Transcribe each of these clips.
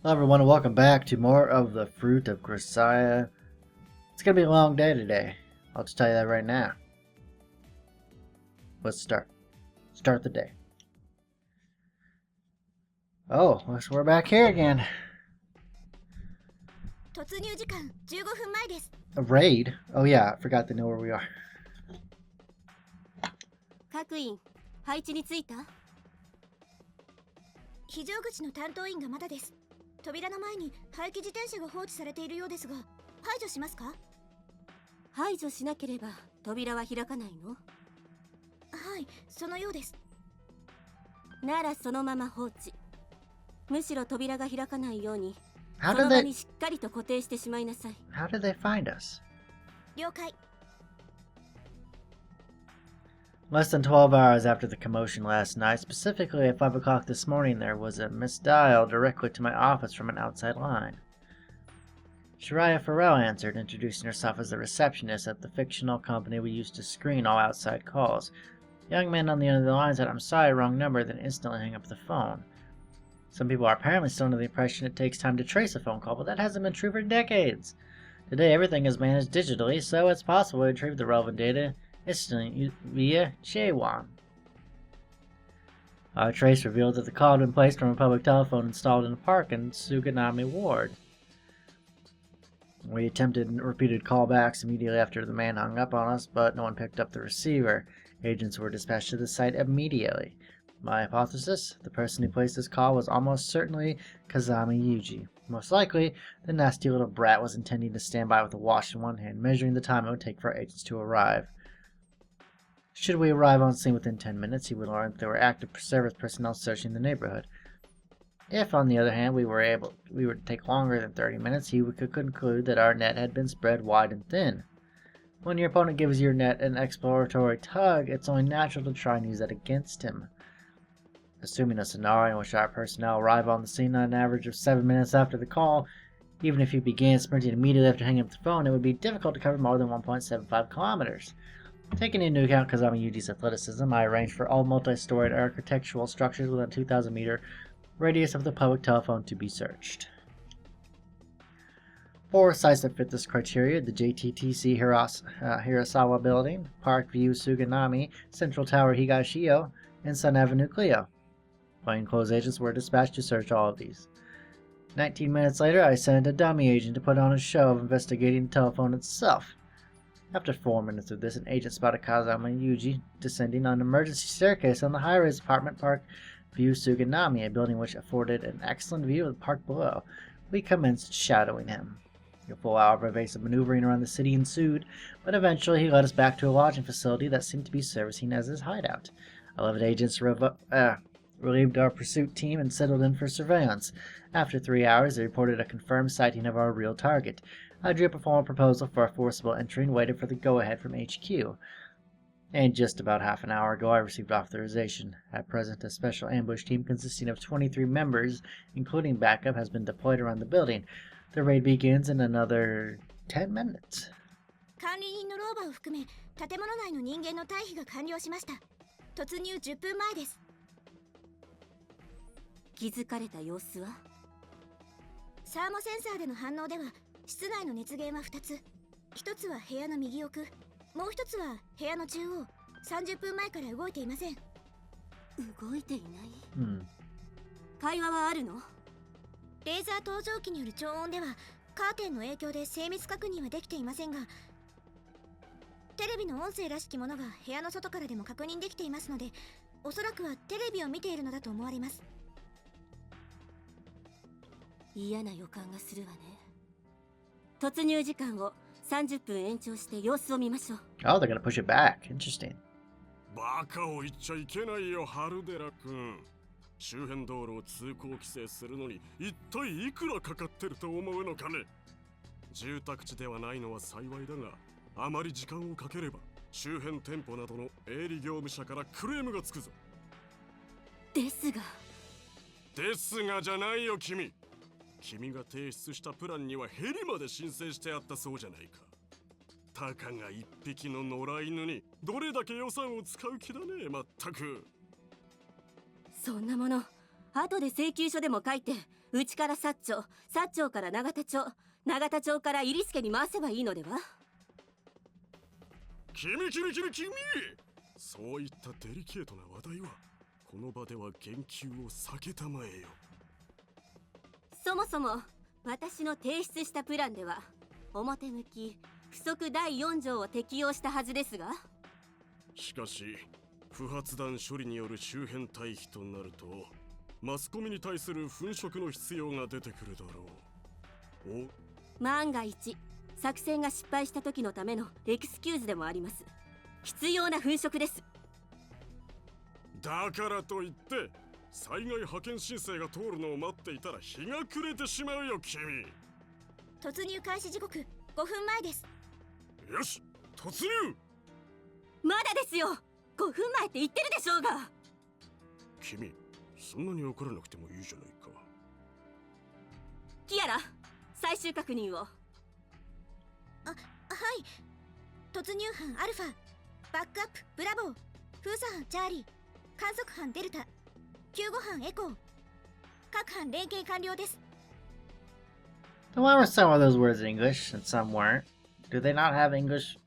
Hello everyone and welcome back to more of the Fruit of Grisaia. It's gonna be a long day today. I'll just tell you that right now. Let's start. Start the day. Oh, we're back here again. A raid? Oh yeah, I forgot to know where we are. 各員、配置についた？非常口の担当員がまだです。扉の前に廃棄自転車が放置されているようですが、排除しますか？排除しなければ扉は開かないの？はい、そのようです。ならそのまま放置。むしろ扉が開かないように、その場にしっかりと固定してしまいなさい。How did they find us? 了解。Less than 12 hours after the commotion last night, specifically at 5 o'clock this morning, there was a misdial directly to my office from an outside line. Grisaia Farrell answered, introducing herself as the receptionist at the fictional company we used to screen all outside calls. The young man on the end of the line said, "I'm sorry, wrong number," then instantly hung up the phone. Some people are apparently still under the impression it takes time to trace a phone call, but that hasn't been true for decades. Today, everything is managed digitally, so it's possible to retrieve the relevant data instantly via J1. Our trace revealed that the call had been placed from a public telephone installed in a park in Suganami Ward. We attempted repeated callbacks immediately after the man hung up on us, but no one picked up the receiver. Agents were dispatched to the site immediately. My hypothesis? The person who placed this call was almost certainly Kazami Yuji. Most likely, the nasty little brat was intending to stand by with a watch in one hand, measuring the time it would take for our agents to arrive. Should we arrive on scene within 10 minutes, he would learn that there were active service personnel searching the neighborhood. If, on the other hand, we were to take longer than 30 minutes, he could conclude that our net had been spread wide and thin. When your opponent gives your net an exploratory tug, it's only natural to try and use that against him. Assuming a scenario in which our personnel arrive on the scene on an average of 7 minutes after the call, even if he began sprinting immediately after hanging up the phone, it would be difficult to cover more than 1.75 kilometers. Taking into account Kazami Yuji's athleticism, I arranged for all multi-storied architectural structures within a 2,000-meter radius of the public telephone to be searched. 4 sites that fit this criteria: the JTTC Hirasawa Building, Park View Suganami, Central Tower Higashio, and Sun Avenue Clio. Plainclothes agents were dispatched to search all of these. 19 minutes later, I sent a dummy agent to put on a show of investigating the telephone itself. After 4 minutes of this, an agent spotted Kazami Yuji descending on an emergency staircase on the high-rise apartment Park View Suganami, a building which afforded an excellent view of the park below. We commenced shadowing him. A full hour of evasive maneuvering around the city ensued, but eventually he led us back to a lodging facility that seemed to be servicing as his hideout. 11 agents relieved our pursuit team and settled in for surveillance. After 3 hours, they reported a confirmed sighting of our real target. I drew up a formal proposal for a forcible entry and waited for the go-ahead from HQ. And just about half an hour ago, I received authorization. At present, a special ambush team consisting of 23 members, including backup, has been deployed around the building. The raid begins in another 10 minutes. 管理人の老婆を含め、建物内の人間の退避が完了しました。突入10分前です。気づかれた様子は？サーモセンサーでの反応では、室内の熱源は2つ。1つは部屋の右奥、もう1つは部屋の中央。30分前から動いていません。動いていない？会話はあるの？レーザー搭乗機による超音ではカーテンの影響で精密確認はできていませんが、テレビの音声らしきものが部屋の外からでも確認できていますので、おそらくはテレビを見ているのだと思われます。嫌な予感がするわね。突入時間を30分延長して様子を見ましょう。Oh, they're gonna push it back. Interesting. バカを言っちゃいけないよ、ハルデラ君。周辺道路を通行規制するのに一体いくらかかってると思うのかね。住宅地ではないのは幸いだが、あまり時間をかければ周辺店舗などの営利業務者からクレームがつくぞ。ですがじゃないよ、君。君が提出したプランにはヘリまで申請してあったそうじゃないか。たかが一匹の野良犬にどれだけ予算を使う気だね、まったく。そんなもの、後で請求書でも書いてうちから薩長、薩長から永田町、永田町から入助に回せばいいのでは？君そういったデリケートな話題はこの場では言及を避けたまえよ。そもそも私の提出したプランでは表向き不足第4条を適用したはずですが、しかし不発弾処理による周辺退避となるとマスコミに対する粉飾の必要が出てくるだろう。万が一作戦が失敗した時のためのエクスキューズでもあります。必要な粉飾です。だからといって災害派遣申請が通るのを待っていたら日が暮れてしまうよ君。突入開始時刻5分前です。よし突入。まだですよ。5分前って言ってるでしょうが。君そんなに怒らなくてもいいじゃないか。キアラ、最終確認を。はい。突入班アルファ、バックアップブラボー、封鎖班チャーリー、観測班デルタ、救護班エコー、各班連携完了です。Why were some of those words English and some weren't? Do they not have English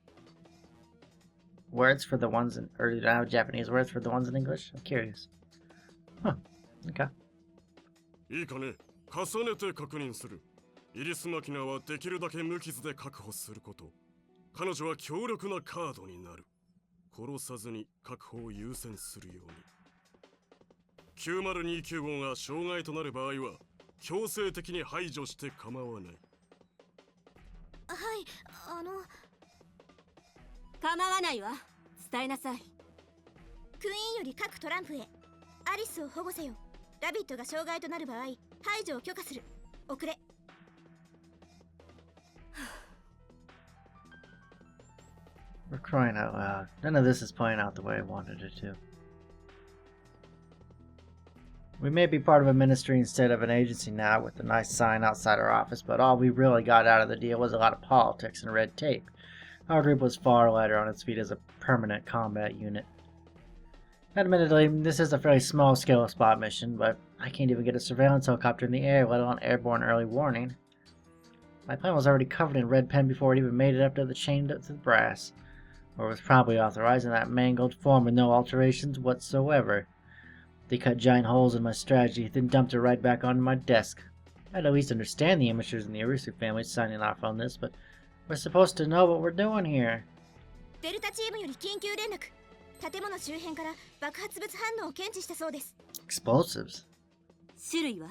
words for the ones in, or do they have Japanese words for the ones in English? I'm curious. Huh. Okay. いいかね、重ねて確認する。イリス・マキナはできるだけ無傷で確保すること。彼女は強力なカードになる。殺さずに確保を優先するように。9029号が障害となる場合は強制的に排除して構わない。はい、構わないわ。伝えなさい。クイーンより各トランプへ。アリスを保護せよ。ラビットが障害となる場合、排除を許可する。遅れ。We're crying out loud. None of this is playing out the way I wanted it to. We may be part of a ministry instead of an agency now with a nice sign outside our office, but all we really got out of the deal was a lot of politics and red tape. Our group was far lighter on its feet as a permanent combat unit. Admittedly, this is a fairly small-scale spot mission, but I can't even get a surveillance helicopter in the air, let alone airborne early warning. My plan was already covered in red pen before it even made it up to the chain to the brass, or was probably authorized in that mangled form with no alterations whatsoever. They cut giant holes in my strategy, then dumped it right back onto my desk. I'd at least understand the amateurs in the Arusu family signing off on this, but we're supposed to know what we're doing here. デルタチームより緊急連絡。建物周辺から爆発物反応を検知したそうです。Explosives? 種類は？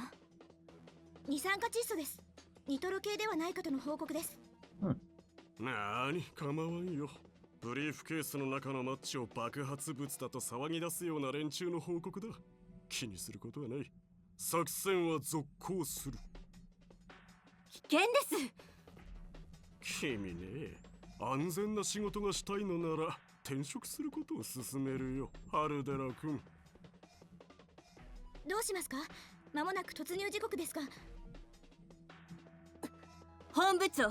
二酸化窒素です。ニトロ系ではないかとの報告です。なーに構わんよ。ブリーフケースの中のマッチを爆発物だと騒ぎ出すような連中の報告だ。気にすることはない。作戦は続行する。危険です。君ね、安全な仕事がしたいのなら転職することを勧めるよ、ハルデラ君。どうしますか？間もなく突入時刻ですが。本部長。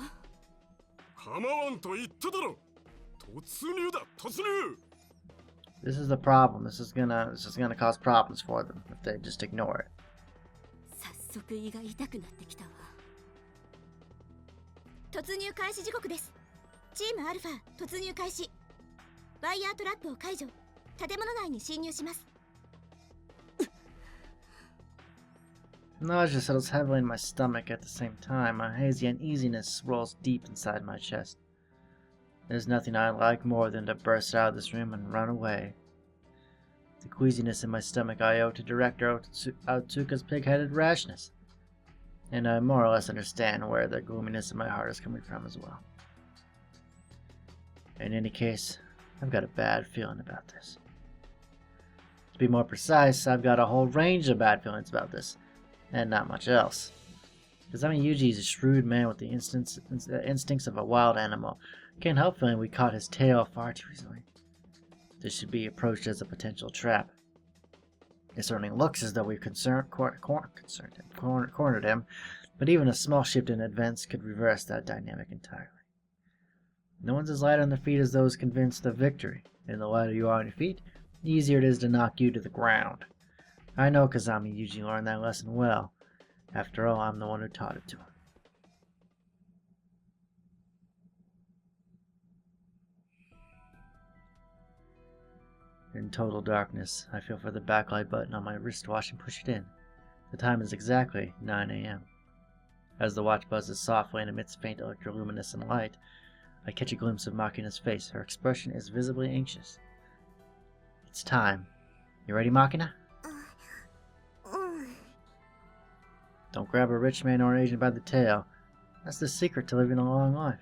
構わんと言っただろ。突入だ、突入。 This is the problem. This is gonna cause problems for them if they just ignore it. 早速胃が痛くなってきたわ。突入開始時刻です。チームアルファ突入開始。ワイヤートラップを解除。建物内に侵入します。Nausea settles heavily in my stomach at the same time. A hazy uneasiness rolls deep inside my chest. There's nothing I'd like more than to burst out of this room and run away. The queasiness in my stomach I owe to Director Otsuka's pig-headed rashness. And I more or less understand where the gloominess in my heart is coming from as well. In any case, I've got a bad feeling about this. To be more precise, I've got a whole range of bad feelings about this, and not much else. Kazami Yuji is a shrewd man with the instincts of a wild animal. Can't help feeling we caught his tail far too easily. This should be approached as a potential trap. It certainly looks as though we've cornered him, but even a small shift in events could reverse that dynamic entirely. No one's as light on their feet as those convinced of victory, and the lighter you are on your feet, the easier it is to knock you to the ground. I know Kazami Yuji learned that lesson well, After all, I'm the one who taught it to him. In total darkness, I feel for the backlight button on my wristwatch and push it in. The time is exactly 9 a.m. As the watch buzzes softly and emits faint electroluminescent light, I catch a glimpse of Makina's face. Her expression is visibly anxious. It's time. You ready, Makina? Don't grab a rich man or an agent by the tail. That's the secret to living a long life.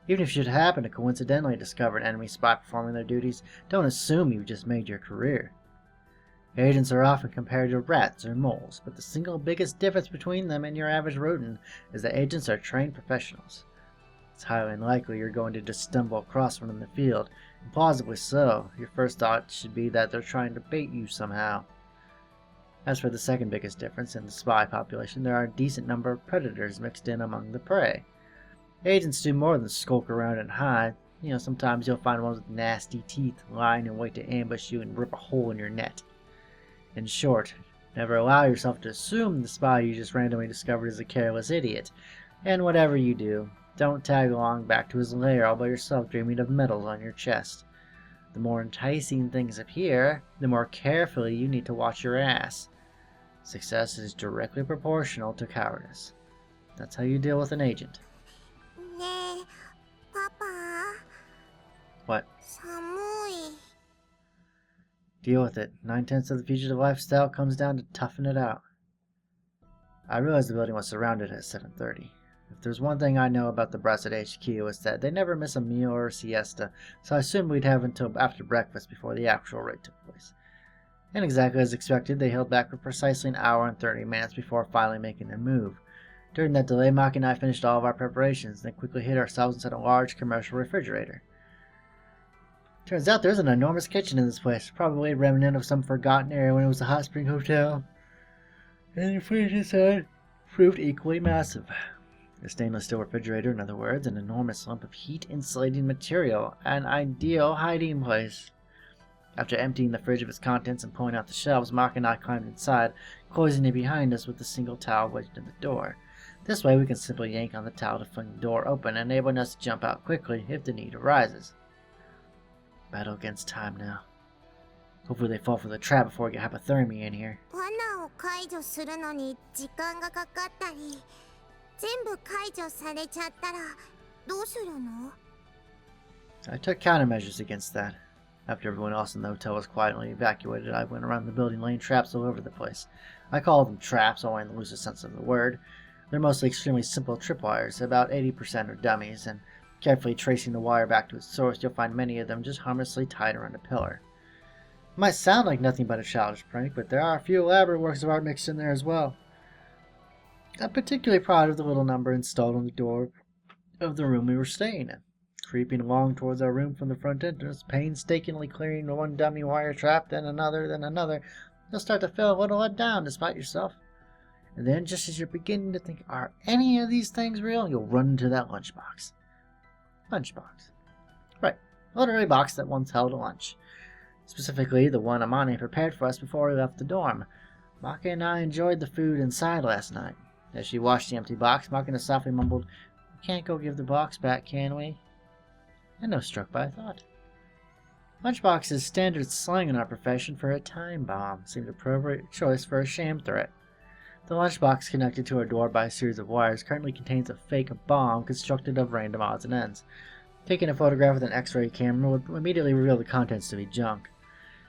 Even if you should happen to coincidentally discover an enemy spy performing their duties, don't assume you've just made your career. Agents are often compared to rats or moles, but the single biggest difference between them and your average rodent is that agents are trained professionals. It's highly unlikely you're going to just stumble across one in the field, and plausibly so. Your first thought should be that they're trying to bait you somehow. As for the second biggest difference in the spy population, there are a decent number of predators mixed in among the prey. Agents do more than skulk around and hide. Sometimes you'll find ones with nasty teeth lying in wait to ambush you and rip a hole in your net. In short, never allow yourself to assume the spy you just randomly discovered is a careless idiot. And whatever you do, don't tag along back to his lair all by yourself dreaming of medals on your chest. The more enticing things appear, the more carefully you need to watch your ass. Success is directly proportional to cowardice. That's how you deal with an agent. Papa. What? 寒い. Deal with it. 9/10 of the fugitive lifestyle comes down to toughing it out. I realized the building was surrounded at 7:30. If there's one thing I know about the brass at HQ, it's that they never miss a meal or a siesta, so I assumed we'd have until after breakfast before the actual raid took place. And exactly as expected, they held back for precisely an hour and 30 minutes before finally making their move. During that delay, Maki and I finished all of our preparations, then quickly hid ourselves inside a large commercial refrigerator. Turns out there's an enormous kitchen in this place, probably a remnant of some forgotten era when it was a hot spring hotel. And the fridge inside proved equally massive. A stainless steel refrigerator, in other words, an enormous lump of heat-insulating material, an ideal hiding place. After emptying the fridge of its contents and pulling out the shelves, Maki and I climbed inside, closing it behind us with a single towel wedged in the door. This way we can simply yank on the towel to fling the door open, enabling us to jump out quickly if the need arises. Battle against time now. Hopefully they fall for the trap before we get hypothermia in here. 罠を解除するのに時間がかかったり、全部解除されちゃったらどうするの? I took countermeasures against that. After everyone else in the hotel was quietly evacuated, I went around the building laying traps all over the place. I call them traps, only in the loosest sense of the word. They're mostly extremely simple tripwires, about 80% are dummies, and carefully tracing the wire back to its source, you'll find many of them just harmlessly tied around a pillar. It might sound like nothing but a childish prank, but there are a few elaborate works of art mixed in there as well. I'm particularly proud of the little number installed on the door of the room we were staying in. Creeping along towards our room from the front entrance, painstakingly clearing one dummy wire trap, then another, you'll start to feel a little let down despite yourself. And then, just as you're beginning to think, are any of these things real, you'll run into that lunchbox. Lunchbox. Right, a literary box that once held a lunch. Specifically, the one Amani prepared for us before we left the dorm. Maki and I enjoyed the food inside last night. As she washed the empty box, Makina softly mumbled, "We can't go give the box back, can we?" And I was struck by a thought. Lunchbox is standard slang in our profession for a time bomb. Seemed an appropriate choice for a sham threat. The lunchbox, connected to our door by a series of wires, currently contains a fake bomb constructed of random odds and ends. Taking a photograph with an X-ray camera would immediately reveal the contents to be junk.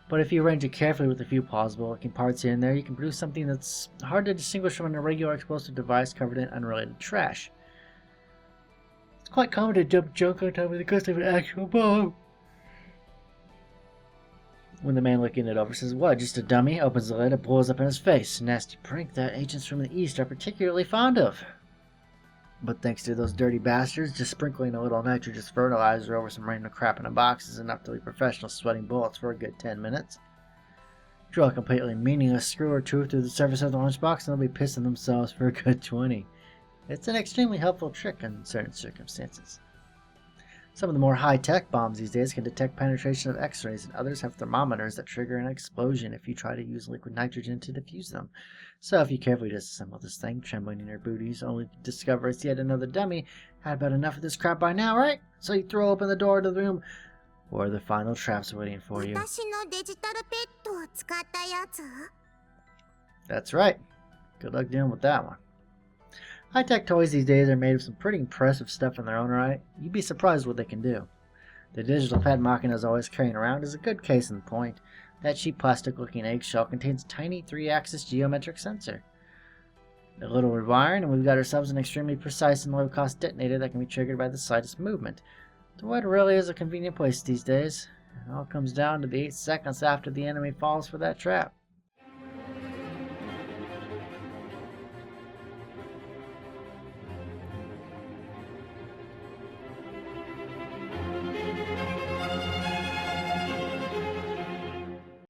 But if you arrange it carefully with a few plausible looking parts here and there, you can produce something that's hard to distinguish from an irregular explosive device covered in unrelated trash. It's quite common to dump junk on top of the ghost of an actual bomb. When the man looking it over says, "What, just a dummy?" opens the lid, it blows up in his face. Nasty prank that agents from the East are particularly fond of. But thanks to those dirty bastards, just sprinkling a little nitrogenous fertilizer over some random crap in a box is enough to leave professionals sweating bullets for a good 10 minutes. Drill a completely meaningless screw or two through the surface of the lunchbox and they'll be pissing themselves for a good 20. It's an extremely helpful trick in certain circumstances. Some of the more high-tech bombs these days can detect penetration of X-rays, and others have thermometers that trigger an explosion if you try to use liquid nitrogen to diffuse them. So if you carefully disassemble this thing, trembling in your booties, only to discover it's yet another dummy, had about enough of this crap by now, right? So you throw open the door to the room where the final trap's waiting for you. 私のデジタルペットを使ったやつ That's right. Good luck dealing with that one. High-tech toys these days are made of some pretty impressive stuff in their own right. You'd be surprised what they can do. The digital pet Makina is always carrying around is a good case in point. That cheap plastic-looking eggshell contains a tiny 3-axis geometric sensor. A little rewiring, and we've got ourselves an extremely precise and low-cost detonator that can be triggered by the slightest movement. The wood really is a convenient place these days. It all comes down to the 8 seconds after the enemy falls for that trap.